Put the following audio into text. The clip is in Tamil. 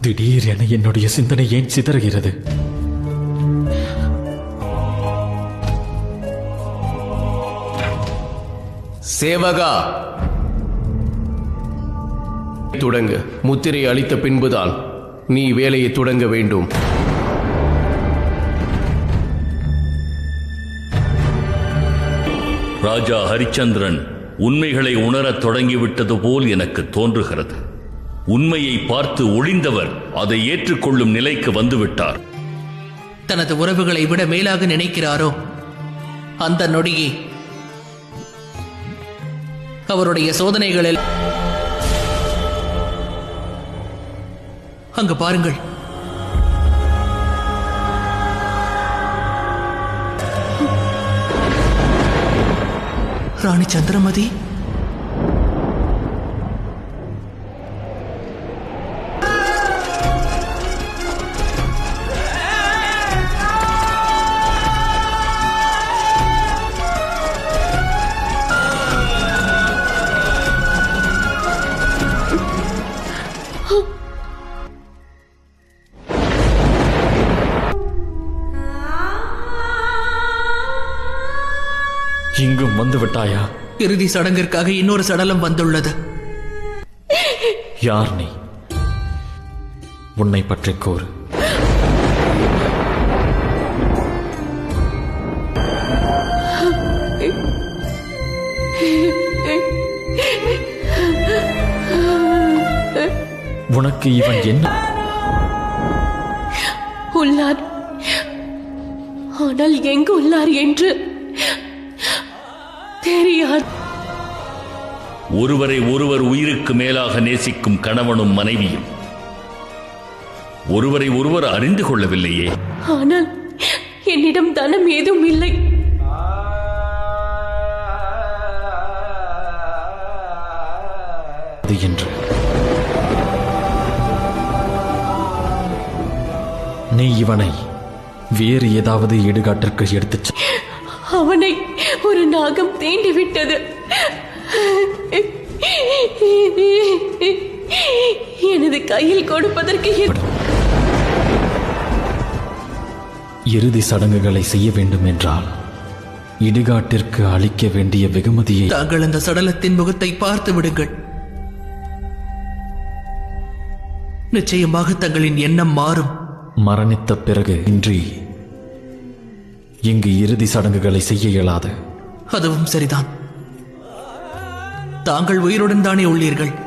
திடீரென என்னுடைய சிந்தனை ஏன் சிதறுகிறது? சேவகா, தொடங்கு. முத்திரை அளித்த பின்புதான் நீ வேலையை தொடங்க வேண்டும். ராஜா ஹரிச்சந்திரன் உண்மைகளை உணரத் தொடங்கிவிட்டது போல் எனக்கு தோன்றுகிறது. உண்மையை பார்த்து ஒளிந்தவர் அதை ஏற்றுக்கொள்ளும் நிலைக்கு வந்துவிட்டார். தனது உறவுகளை விட மேலாக நினைக்கிறாரோ அந்த நொடியே அவருடைய சோதனைகளில் அங்கு பாருங்கள். ராணி சந்திரமதி இங்கும் வந்து விட்டாயா? இறுதி சடங்கிற்காக இன்னொரு சடலம் வந்துள்ளது. யார் நீ? உன்னை பற்றி கூறு. உனக்கு இவன் என்ன? உள்ளார், ஆனால் எங்கு உள்ளார் என்று தெரியாது. ஒருவரை ஒருவர் உயிருக்கு மேலாக நேசிக்கும் கணவனும் மனைவியும் ஒருவரை ஒருவர் அறிந்து கொள்ளவில்லையே. ஆனால் என்னிடம் தனம் ஏதும் இல்லை. என்று நீ இவனை வேறு ஏதாவது இடுகாட்டிற்கு எடுத்துச் அவனை ஒரு நாகம் தீண்டிவிட்டது. எனது கையில் கொடுப்பதற்கு இறுதி சடங்குகளை செய்ய வேண்டும் என்றால் இடுகாட்டிற்கு அளிக்க வேண்டிய வெகுமதியை தாங்கள் அந்த சடலத்தின் முகத்தை பார்த்து விடுங்கள். நிச்சயமாக தங்களின் எண்ணம் மாறும். மரணித்த பிறகு இன்றி இங்கு இறுதி சடங்குகளை செய்ய இயலாது. அதுவும் சரிதான். தாங்கள் உயிருடன் தானே உள்ளீர்கள்.